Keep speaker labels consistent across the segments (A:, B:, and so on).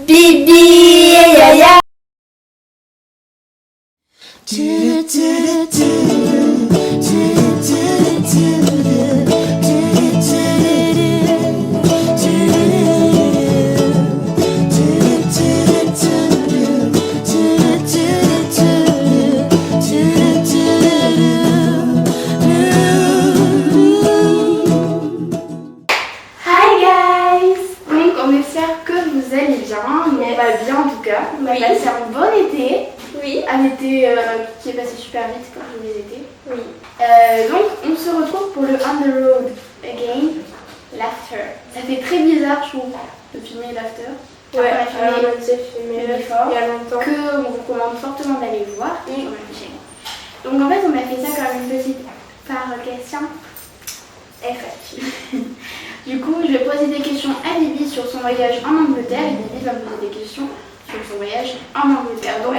A: Bibi, ya ya.
B: Bien en tout cas, on a passé un bon été.
A: Oui.
B: Un été qui est passé super vite comme tous les étés.
A: Oui.
B: Donc on se retrouve pour le On the Road Again, l'After. Ça fait très bizarre je trouve de filmer l'After.
A: Ouais, on a déjà filmé il y a longtemps.
B: Que on vous recommande fortement d'aller voir sur la chaîne. Donc en fait on a fait ça comme une petite par question FAQ. Du coup, je vais poser des questions à Bibi sur son voyage en Angleterre et Bibi va me poser des questions sur son voyage en Angleterre. Donc,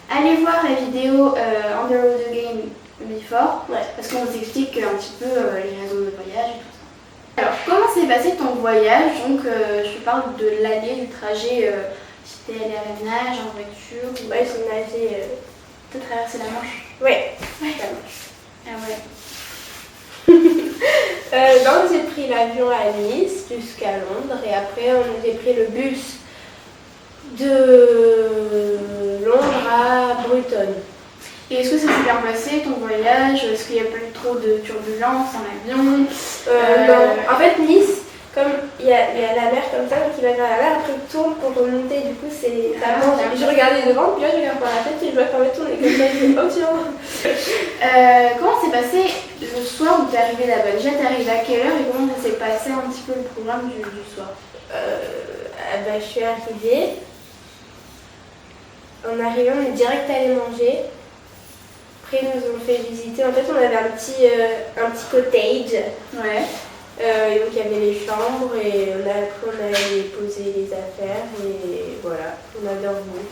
B: allez voir la vidéo On the Road Again Before, parce qu'on vous explique un petit peu les raisons de voyage et tout ça. Alors, comment s'est passé ton voyage? Donc, je te parle de l'année, du trajet. Si t'es allé à la nage, en voiture.
A: Ouais, j'ai nagé.
B: T'as traversé la Manche?
A: Ouais.
B: La Manche. Ah ouais.
A: Donc j'ai pris l'avion à Nice jusqu'à Londres et après j'ai pris le bus de Londres à Bruton.
B: Et est-ce que ça s'est bien passé ton voyage? Est-ce qu'il n'y a pas eu trop de turbulences en avion?
A: Non. En fait Nice, comme il y a la mer comme ça, donc il va vers la mer, après il tourne pour remonter, du coup c'est... Je regardais devant, puis là je regarde par la tête et je vois quand même tourner comme ça, je dis oh tiens.
B: Comment s'est passé le soir où tu es arrivé là-bas? Déjà t'es arrivé à quelle heure et comment ça s'est passé un petit peu le programme du soir?
A: Je suis arrivée, en arrivant on est direct allé manger. Après ils nous ont fait visiter, en fait on avait un petit cottage.
B: Ouais.
A: Donc il y avait les chambres et après on allait poser les affaires et voilà, on a dormi.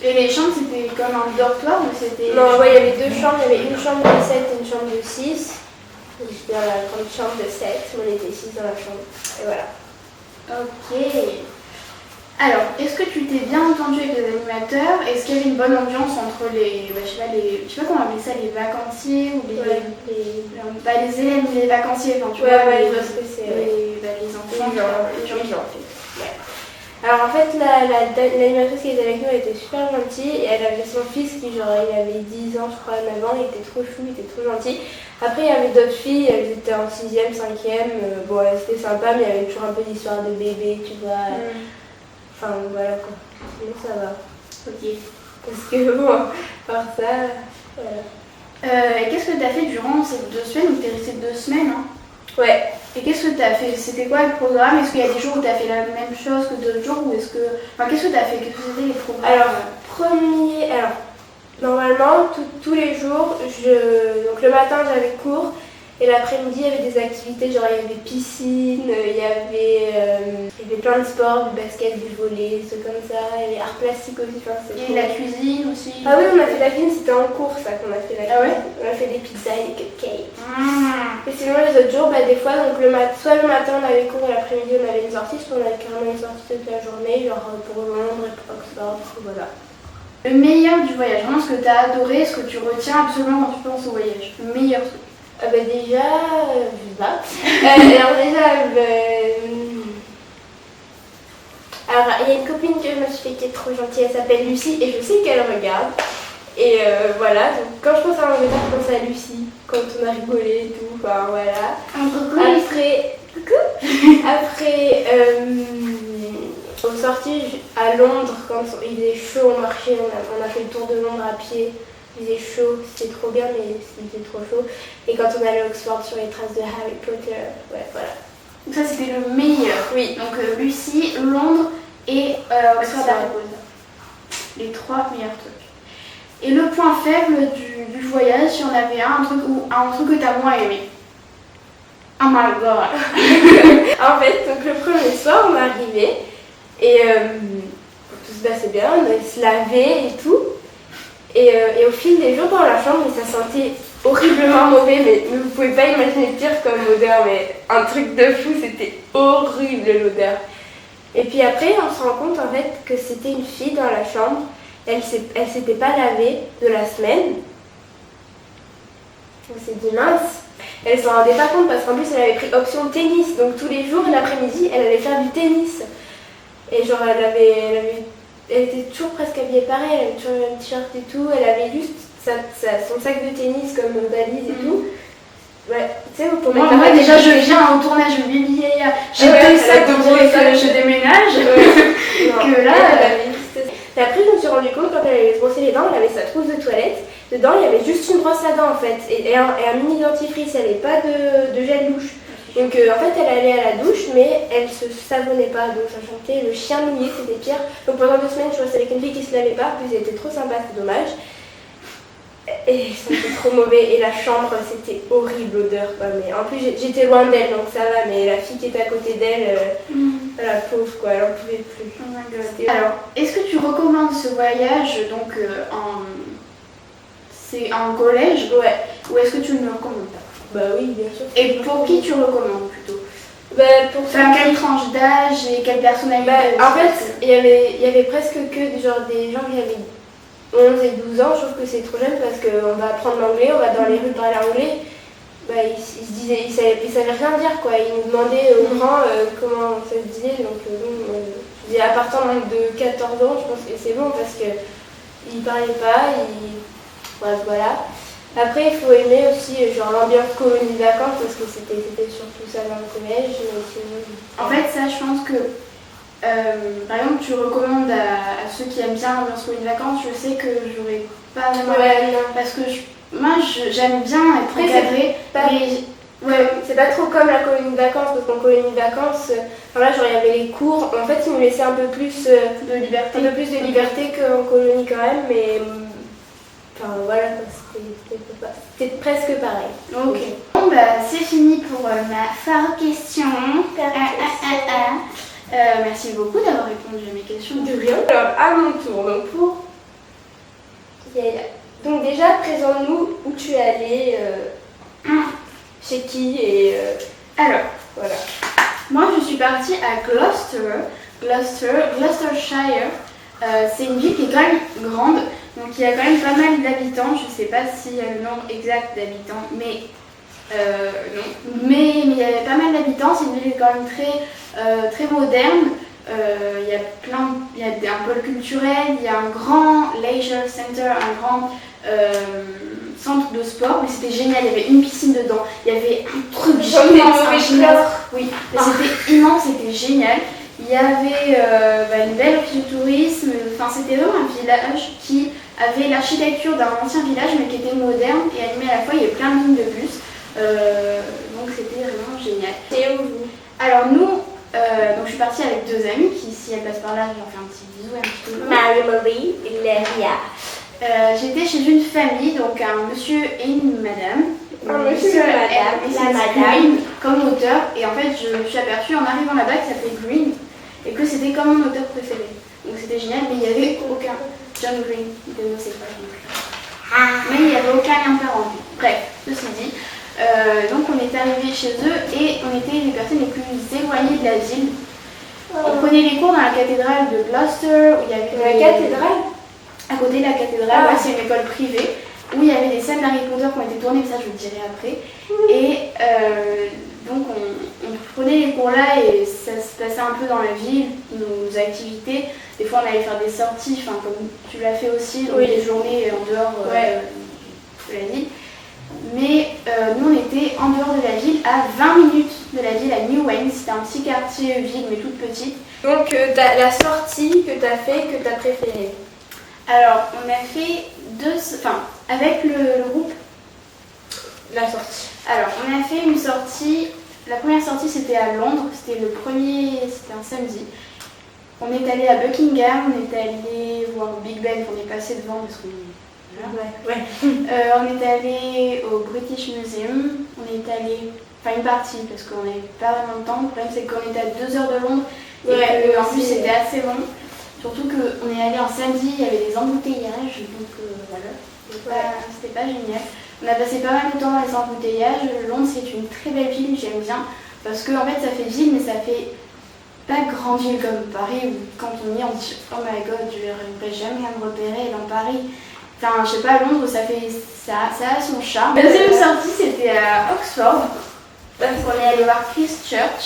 B: Et les chambres c'était comme un dortoir ou c'était...
A: Non, il y avait deux chambres, il y avait une chambre de 7 et une chambre de 6. J'étais dans la grande chambre de 7, on était 6 dans la chambre. Et voilà.
B: Ok. Alors, est-ce que tu t'es bien entendu avec les animateurs? Est-ce qu'il y avait une bonne ambiance entre les... je sais pas comment on appelle ça, les vacanciers ou les... pas les élèves, mais les vacanciers, enfin tu vois,
A: je vois ce que c'est.
B: Les enfants, les gens.
A: Alors en fait, l'animatrice qui était avec nous, elle était super gentille et elle avait son fils qui il avait 10 ans, je crois, 9 ans, il était trop chou, il était trop gentil. Après, il y avait d'autres filles, elles étaient en 6e, 5e, bon, c'était sympa, mais il y avait toujours un peu d'histoire de bébé, tu vois. Enfin, voilà quoi. Sinon, ça va.
B: Ok.
A: Parce que bon, par ça, voilà.
B: Et qu'est-ce que tu as fait durant ces 2 semaines? Donc tu es resté 2 semaines, hein?
A: Ouais.
B: Et qu'est-ce que tu as fait? C'était quoi le programme? Est-ce qu'il y a des jours où tu as fait la même chose que d'autres jours? Ou est-ce que... Enfin, qu'est-ce que tu as fait? Qu'est-ce que c'était les programmes?
A: Alors, normalement, tous les jours, donc le matin j'avais cours et l'après-midi il y avait des activités, genre il y avait piscine, il y avait plein de sports, du basket, du volley, des trucs comme ça, il y avait art plastique aussi.
B: Et la cuisine aussi?
A: Ah oui, on a fait la cuisine, c'était en cours ça qu'on a fait la cuisine.
B: Ah ouais?
A: On a fait des pizzas et des cupcakes. Et sinon les autres jours, des fois, donc soit le matin on avait cours et l'après-midi on avait une sortie, soit on avait carrément une sortie toute la journée, genre pour Londres et pour Oxford, voilà.
B: Le meilleur du voyage, vraiment ce que tu as adoré, ce que tu retiens absolument quand tu penses au voyage. Le meilleur truc.
A: Déjà, je sais pas. Alors il y a une copine que je me suis fait qui est trop gentille, elle s'appelle Lucie et je sais qu'elle regarde. Et voilà, donc quand je pense à l'Angleterre, je pense à Lucie, quand on a rigolé et tout, enfin voilà. Après, on sortit à Londres quand il faisait chaud, on marchait, on a fait le tour de Londres à pied. Il faisait chaud, c'était trop bien, mais c'était trop chaud. Et quand on allait à Oxford sur les traces de Harry Potter, voilà.
B: Donc ça c'était le meilleur.
A: Oui.
B: Donc Lucie, Londres et Oxford Harry Potter. Les 3 meilleurs trucs. Et le point faible du voyage, si on avait un truc que t'as moins aimé. Oh my god.
A: En fait, donc le premier soir, on est arrivé et tout se passait bien, on allait se laver et tout. Et au fil des jours dans la chambre, ça sentait horriblement mauvais, mais vous pouvez pas imaginer pire comme odeur, mais un truc de fou, c'était horrible l'odeur. Et puis après, on se rend compte en fait que c'était une fille dans la chambre. Elle s'était pas lavée de la semaine. On s'est dit mince. Elle s'en rendait pas compte parce qu'en plus elle avait pris option tennis. Donc tous les jours, l'après-midi, elle allait faire du tennis. Et genre elle était toujours presque habillée pareil. Elle avait toujours le même t-shirt et tout. Elle avait juste son sac de tennis comme valise et tout. Ouais, tu sais, pour
B: moi déjà je viens au tournage immobilier, j'ai 2 sacs de gros et que je déménage. Que là,
A: et après je me suis rendu compte quand elle allait se brosser les dents, elle avait sa trousse de toilette. Dedans il y avait juste une brosse à dents en fait et un mini dentifrice, elle n'avait pas de gel douche. Donc en fait elle allait à la douche mais elle se savonnait pas, donc ça chantait le chien mouillé, c'était pire. Donc pendant 2 semaines je restais avec une fille qui se lavait pas, puis elle était trop sympa, c'est dommage. Et c'était trop mauvais et la chambre c'était horrible l'odeur quoi. Mais en plus j'étais loin d'elle donc ça va, mais la fille qui était à côté d'elle, la pauvre quoi, elle en pouvait plus.
B: Oh my God. Alors, est-ce que tu recommandes ce voyage donc c'est en collège?
A: Ouais.
B: Ou est-ce que tu ne le recommandes pas?
A: Bah oui bien sûr.
B: Et pour qui tu recommandes plutôt?
A: Pour
B: quelle tranche d'âge et quelle personnalité?
A: En fait il y avait presque que genre des gens qui avaient 11 et 12 ans, je trouve que c'est trop jeune parce qu'on va apprendre l'anglais, on va dans les rues parler anglais. Ils savaient rien dire quoi. Ils nous demandaient aux grands comment ça se disait. Donc je dis à partir de 14 ans, je pense que c'est bon parce qu'ils parlaient pas. Bref, voilà. Après, il faut aimer aussi genre l'ambiance colonie de vacances parce que c'était surtout ça dans le collège.
B: En fait, ça, je pense que par exemple, tu recommandes à ceux qui aiment bien l'ambiance colonie de vacances. Je sais que j'aurais pas vraiment parce que moi j'aime bien être encadrée.
A: C'est pas trop comme la colonie de vacances parce qu'en colonie de vacances, là genre il y avait les cours. En fait, ils nous laissaient un peu plus de liberté, qu'en colonie quand même, mais voilà, c'était presque pareil.
B: Ok. Bon c'est fini pour ma phare question. Merci beaucoup d'avoir répondu à mes questions.
A: De rien. Alors à mon tour, donc pour Yael. Donc déjà, présente-nous où tu es allée, chez qui et
B: alors
A: voilà.
B: Moi je suis partie à Gloucestershire. C'est une ville qui est quand même grande, donc il y a quand même pas mal d'habitants. Je sais pas s'il y a le nombre exact d'habitants, mais non. Mais il y a pas mal d'habitants. C'est une ville quand même très moderne. Il y a un pôle culturel, il y a un grand leisure center, un grand centre de sport, mais c'était génial, il y avait une piscine dedans, il y avait un truc génial, oui, c'était immense, c'était génial. Il y avait une belle office de tourisme, enfin c'était vraiment un village qui avait l'architecture d'un ancien village mais qui était moderne et animé à la fois, il y avait plein de lignes de bus, donc c'était vraiment génial.
A: Et où vous?
B: Alors nous, donc je suis partie avec 2 amies qui, si elles passent par là, je leur fais un petit bisou et un petit coucou.
A: Marie-Marie et Léria.
B: J'étais chez une famille, donc un monsieur et une madame.
A: Un monsieur et
B: la madame comme auteur. Et en fait, je me suis aperçue en arrivant là-bas que ça s'appelait Green et que c'était comme mon auteur préféré. Donc c'était génial, mais il n'y avait aucun John Green. Ne sais pas. Mais il n'y avait aucun lien parental. Bref, ceci dit. Donc on est arrivé chez eux et on était les personnes les plus éloignées de la ville. On prenait les cours dans la cathédrale de Gloucester où il y avait
A: la cathédrale.
B: À côté de la cathédrale, c'est une école privée où il y avait des scènes d'Harry Potter qui ont été tournées, mais ça je vous le dirai après. Et donc on prenait les cours là et ça se passait un peu dans la ville, nos activités. Des fois on allait faire des sorties, comme tu l'as fait aussi, donc des journées en dehors de la ville. Mais nous on était en dehors de la ville, à 20 minutes de la ville, à New Wayne. C'était un petit quartier ville mais toute petite.
A: Donc la sortie que tu as fait, que tu as préférée?
B: Alors on a fait avec le groupe.
A: La sortie.
B: Alors on a fait une sortie, la première sortie c'était à Londres, c'était un samedi. On est allé à Buckingham, on est allé voir Big Ben, on est passé devant parce qu'on on est allé au British Museum, on est allé, une partie parce qu'on n'avait pas vraiment de temps. Le problème c'est qu'on était à 2 heures de Londres et en plus c'était assez long. Surtout qu'on est allé en samedi, il y avait des embouteillages, donc voilà, c'était pas génial. On a passé pas mal de temps dans les embouteillages. Londres c'est une très belle ville, j'aime bien, parce que en fait ça fait ville mais ça fait pas grande ville comme Paris où quand on y est on dit oh my god je vais jamais me repérer dans Paris. Enfin je sais pas, Londres ça a son charme. La deuxième sortie c'était à Oxford. Donc on est allé voir Christ Church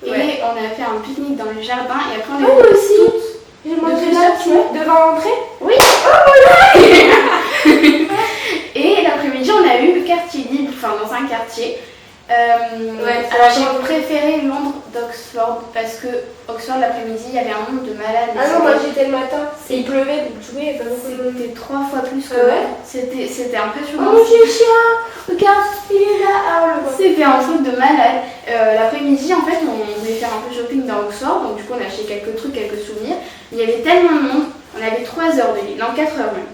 B: et on a fait un pique-nique dans le jardin et après on est
A: moi aussi
B: toutes
A: j'ai mangé là devant l'entrée.
B: Oui. Oh ouais. Et l'après-midi on a eu le quartier libre, enfin dans un quartier. Alors j'ai préféré Londres d'Oxford parce que Oxford l'après-midi il y avait un nombre de malades.
A: Ah non, moi j'étais le matin, il pleuvait donc du coup il y avait pas beaucoup de monde.
B: C'était 3 fois plus que Londres. C'était impressionnant.
A: Oh j'ai le chien, regarde, il est là. Ah, on le voit.
B: C'était un truc de malade. L'après-midi en fait on voulait faire un peu shopping dans Oxford, donc du coup on a acheté quelques trucs, quelques souvenirs. Il y avait tellement de monde, on avait 3 heures de livre, non 4 heures même.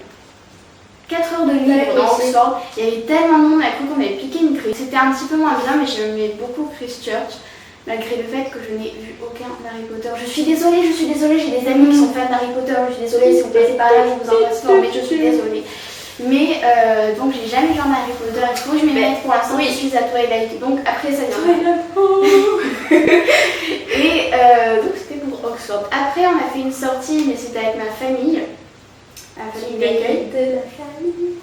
B: 4 heures de livre dans Oxford, il y avait tellement de monde, à coup qu'on avait piqué une crise. C'était un petit peu moins bien, mais j'aimais beaucoup Christ Church, malgré le fait que je n'ai vu aucun Harry Potter. Je suis désolée, j'ai des amis qui sont fans d'Harry Potter, je suis désolée si vous passez par là, je vous embrasse fort, mais je suis désolée. Mais donc j'ai jamais vu un Harry Potter, il faut que je m'y mette pour l'instant, je suis à Twilight, donc après ça vient. Et donc c'était pour Oxford. Après on a fait une sortie, mais c'était avec ma famille. La famille d'accueil.
A: De la famille,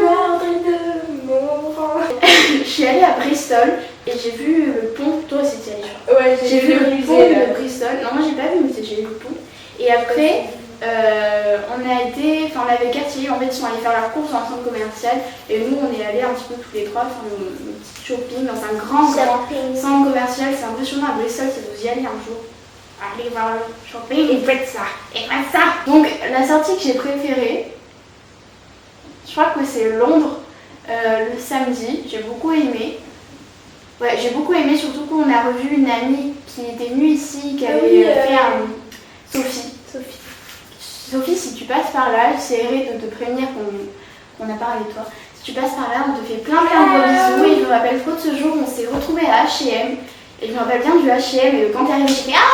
A: l'ordre de mon rang.
B: Je suis allée à Bristol et j'ai vu le pont. Toi aussi tu y allée,
A: Ouais,
B: j'ai vu le pont de Bristol. Non, moi j'ai pas vu, mais j'ai vu le pont. Et après, on avait quartier. En fait, ils sont allés faire leurs courses dans un centre commercial. Et nous, on est allés un petit peu tous les trois faire nos petits shopping dans un grand centre commercial. C'est impressionnant à Bristol, si vous y allez un jour. Allez voir le shopping et faites ça. Donc la sortie que j'ai préférée, je crois que c'est Londres le samedi. J'ai beaucoup aimé. Ouais, j'ai beaucoup aimé, surtout qu'on a revu une amie qui était venue ici, qui avait fait un... Sophie, si tu passes par là, j'essaierai de te prévenir qu'on a parlé de toi. Si tu passes par là, on te fait plein de gros bisous. Et je me rappelle trop de ce jour où on s'est retrouvés à H&M. Et je me rappelle bien du H&M et quand t'es arrivée, j'ai fait ah,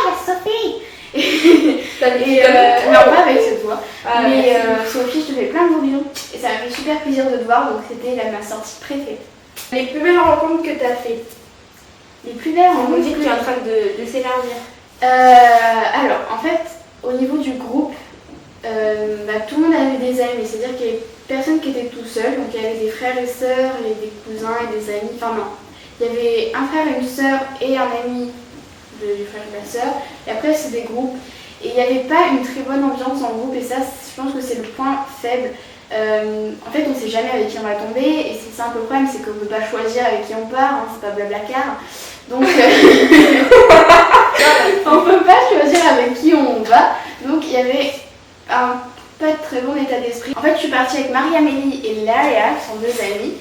B: il y a Sophie. Non, pas avec cette voix. Mais Sophie, je te fais plein de gros bisous. Et ça m'a fait super plaisir de te voir, donc c'était ma sortie préférée.
A: Les plus belles rencontres que tu as faites.
B: Les plus belles rencontres.
A: On dit que tu es en train de s'élargir.
B: Alors, en fait, au niveau du groupe, tout le monde avait des amis. C'est-à-dire qu'il y avait personne qui était tout seul. Donc il y avait des frères et sœurs, il y avait des cousins et des amis. Enfin non. Il y avait un frère et une sœur et un ami du frère et de la sœur. Et après, c'est des groupes. Et il n'y avait pas une très bonne ambiance en groupe. Et ça, je pense que c'est le point faible. En fait, on ne sait jamais avec qui on va tomber. Et c'est ça un peu le problème, c'est qu'on ne peut pas choisir avec qui on part. Hein, c'est pas Blablacar. Donc, on ne peut pas choisir avec qui on va. Donc, il y avait un pas très bon état d'esprit. En fait, je suis partie avec Marie-Amélie et Laria, qui sont 2 amies.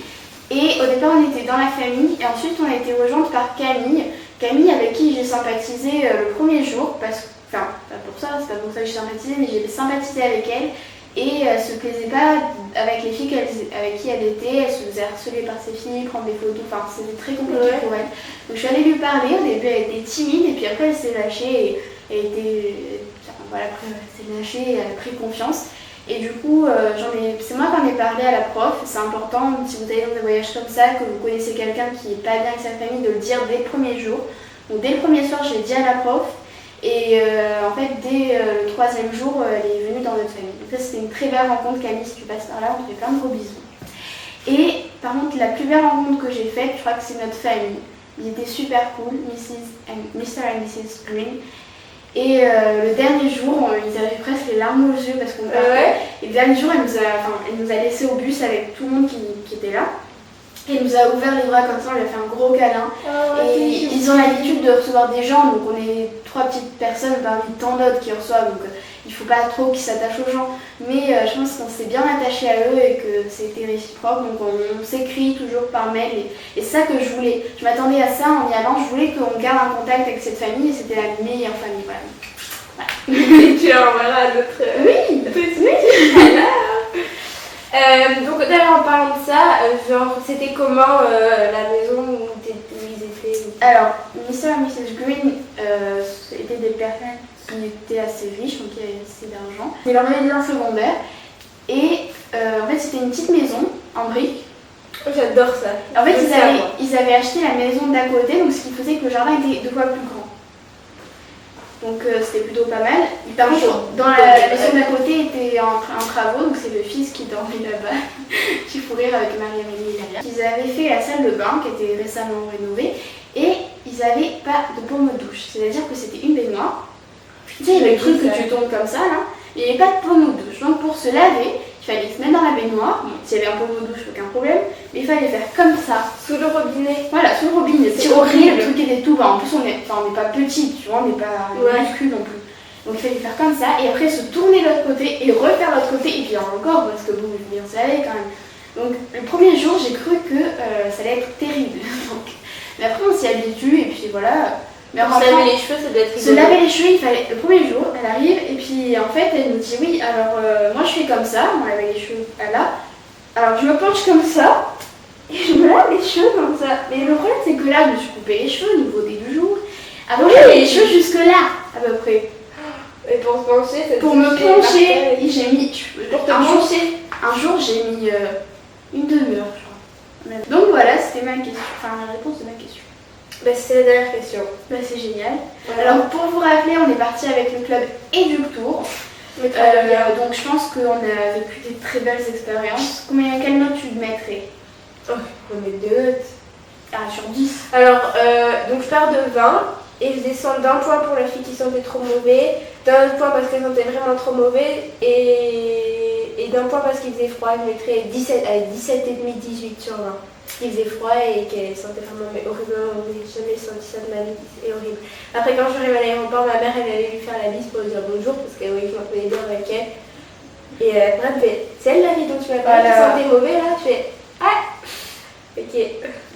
B: Et au départ, on était dans la famille et ensuite, on a été rejointe par Camille. Camille avec qui j'ai sympathisé le premier jour, c'est pas pour ça que j'ai sympathisé, mais j'ai sympathisé avec elle. Et elle se plaisait pas avec les filles avec qui elle était, elle se faisait harceler par ses filles, prendre des photos, enfin c'était très compliqué pour elle. Donc je suis allée lui parler, au début elle était timide et puis après elle s'est lâchée et elle s'est lâchée et elle a pris confiance. Et du coup, c'est moi qui en ai parlé à la prof. C'est important, si vous allez dans des voyages comme ça, que vous connaissez quelqu'un qui n'est pas bien avec sa famille, de le dire dès le premier jour. Donc dès le premier soir, je l'ai dit à la prof. Et en fait, dès le 3e jour, elle est venue dans notre famille. Donc ça, c'était une très belle rencontre. Camille, si tu passes par là, on te fait plein de gros bisous. Et par contre, la plus belle rencontre que j'ai faite, je crois que c'est notre famille. Ils étaient super cool, Mr. and Mrs. Green. Et le dernier jour, ils avaient presque les larmes aux yeux parce qu'on partait. Et le dernier jour, elle nous a laissé au bus avec tout le monde qui était là. Et elle nous a ouvert les bras comme ça, on lui a fait un gros câlin. Et ils ont l'habitude de recevoir des gens, donc on est 3 petites personnes parmi tant d'autres qui reçoivent. Donc il ne faut pas trop qu'ils s'attachent aux gens. Mais je pense qu'on s'est bien attaché à eux et que c'était réciproque. Donc on s'écrit toujours par mail. Et c'est ça que je voulais. Je m'attendais à ça en y allant. Je voulais qu'on garde un contact avec cette famille et c'était la meilleure famille. Voilà.
A: Et tu l'enverras à notre...
B: Oui.
A: Donc d'ailleurs en parlant de ça, genre c'était comment la maison où ils étaient?
B: Alors, Mr. et Mrs. Green étaient des personnes qui étaient assez riches, donc qui avaient assez d'argent. Ils leur avaient un secondaire et en fait c'était une petite maison en briques.
A: J'adore ça.
B: En fait ils avaient acheté la maison d'à côté, donc ce qui faisait que le jardin était 2 fois plus grand. Donc c'était plutôt pas mal. Par contre, dans la maison d'à côté était en travaux, donc c'est le fils qui dormait là-bas, qui faut rire avec Marie-Amélie et Lalia. Ils avaient fait la salle de bain qui était récemment rénovée et ils n'avaient pas de pomme douche, c'est-à-dire que c'était une baignoire. Tu sais, il y avait le truc que tu tombes comme ça là, il n'y avait pas de pomme douche. Donc pour se laver, il fallait se mettre dans la baignoire. Bon, s'il y avait un pommeau douche, aucun problème, mais il fallait faire comme ça.
A: Sous le robinet.
B: Voilà, sous le robinet. C'est horrible, le truc était tout bas. En plus, on n'est pas petit, tu vois, on n'est pas minuscule non plus. Donc il fallait faire comme ça et après se tourner de l'autre côté et refaire l'autre côté et puis encore parce que vous bien savez quand même. Donc le premier jour j'ai cru que ça allait être terrible. Donc, mais après on s'y habitue et puis voilà. Mais
A: se laver les cheveux, ça doit être rigolo.
B: Se laver les cheveux, il fallait le premier jour, elle arrive et puis en fait elle nous dit oui alors moi je fais comme ça, on lave les cheveux là. Alors je me penche comme ça et je me lave les cheveux comme ça. Mais le problème c'est que là je me suis coupé les cheveux au niveau des deux jours. Avant j'avais les cheveux jusque là à peu près.
A: Et pour se pencher,
B: pour me pencher, j'ai mis.
A: Pour te pencher.
B: Un jour, j'ai mis une demi-heure, je crois. Donc voilà, c'était ma question. Enfin, la réponse de ma question.
A: Bah, c'était la dernière question.
B: Bah, c'est génial.
A: Voilà.
B: Alors, pour vous rappeler, on est parti avec le club Eductour. Donc, je pense qu'on a vécu des très belles expériences. Quelle note tu mettrais?
A: Oh, on met 2 notes.
B: Ah, sur 10.
A: Alors, donc je pars de 20. Et je descends d'un point pour la fille qui sentait trop mauvais, d'un autre point parce qu'elle sentait vraiment trop mauvais, et d'un point parce qu'il faisait froid, je mettrais 17,5, 18 sur 20. Il faisait froid et qu'elle sentait vraiment horriblement mauvais. J'ai jamais senti ça de ma vie, c'est horrible. Après, quand je suis arrivée à l'aéroport, ma mère elle allait lui faire la bise pour lui dire bonjour parce qu'elle voyait que je m'entendais bien avec elle. Et après, elle me fait c'est elle la fille dont tu m'as parlé qui sentait mauvais là? Je fais ah! Ok.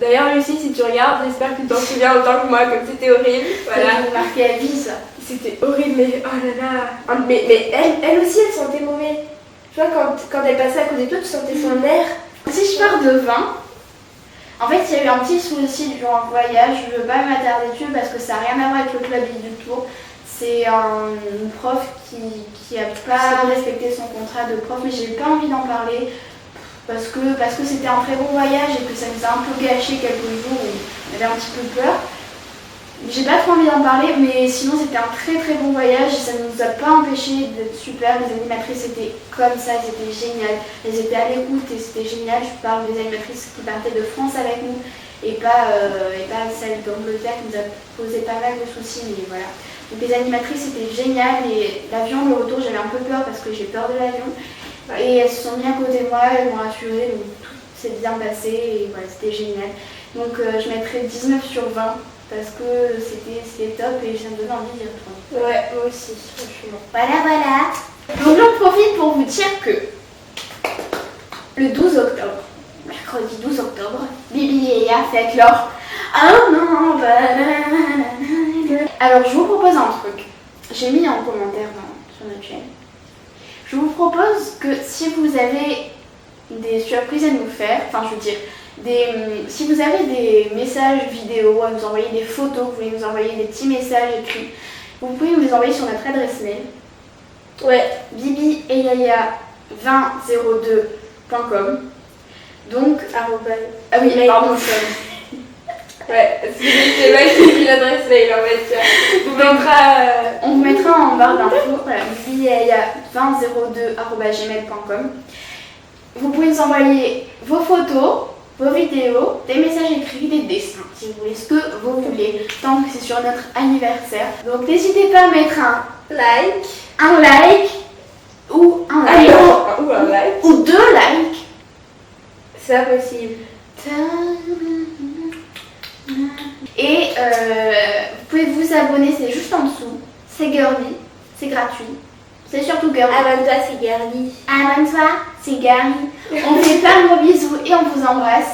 A: D'ailleurs, Lucie, si tu regardes, j'espère que tu t'en souviens autant que moi, comme c'était horrible.
B: Voilà. Ça m'a marqué à vie, ça.
A: C'était horrible, mais oh là là. Mais elle aussi, elle sentait mauvais. Tu vois, quand elle passait à côté de toi, tu sentais son air.
B: Si je pars de 20, en fait, il y a eu un petit souci durant le voyage. Je ne veux pas m'attarder dessus parce que ça n'a rien à voir avec le club Eductour. C'est un prof qui n'a pas respecté son contrat de prof, mais j'ai pas envie d'en parler. Parce que c'était un très bon voyage et que ça nous a un peu gâché quelques jours où on avait un petit peu peur. J'ai pas trop envie d'en parler, mais sinon c'était un très très bon voyage et ça ne nous a pas empêché d'être super. Les animatrices étaient comme ça, elles étaient géniales, elles étaient à l'écoute et c'était génial. Je parle des animatrices qui partaient de France avec nous et pas celle d'Angleterre qui nous a posé pas mal de soucis, mais voilà. Donc les animatrices étaient géniales et l'avion, le retour, j'avais un peu peur parce que j'ai peur de l'avion. Et elles se sont mises à côté de moi, elles m'ont rassurée, donc tout s'est bien passé et voilà, c'était génial. Donc je mettrais 19 sur 20 parce que c'était top et ça me donne envie d'y retourner.
A: Ouais, moi aussi, franchement.
B: Voilà. Donc j'en profite pour vous dire que le 12 octobre, mercredi 12 octobre, Bibi et Yaya fêtent leur non. Alors je vous propose un truc. J'ai mis en commentaire sur notre chaîne. Je vous propose que si vous avez des surprises à nous faire, enfin je veux dire, si vous avez des messages vidéo à nous envoyer, des photos, vous voulez nous envoyer des petits messages écrits, vous pouvez nous les envoyer sur notre adresse mail. Ouais, Bibi et Yaya 2002.com. Donc, ah oui, pardon.
A: Ouais, c'est vrai que j'ai mis l'adresse mail en fait.
B: On vous mettra en barre d'infos, voilà, bibiaya2002@gmail.com. Vous pouvez nous envoyer vos photos, vos vidéos, des messages écrits, des dessins, si vous voulez, ce que vous voulez, tant que c'est sur notre anniversaire. Donc n'hésitez pas à mettre un like, ou un like, ou 2 likes.
A: C'est impossible.
B: Et vous pouvez vous abonner, c'est juste en dessous. C'est girly, c'est gratuit. C'est surtout girly.
A: Abonne-toi, c'est girly.
B: Abonne-toi, c'est girly. On fait plein de gros bisous et on vous embrasse.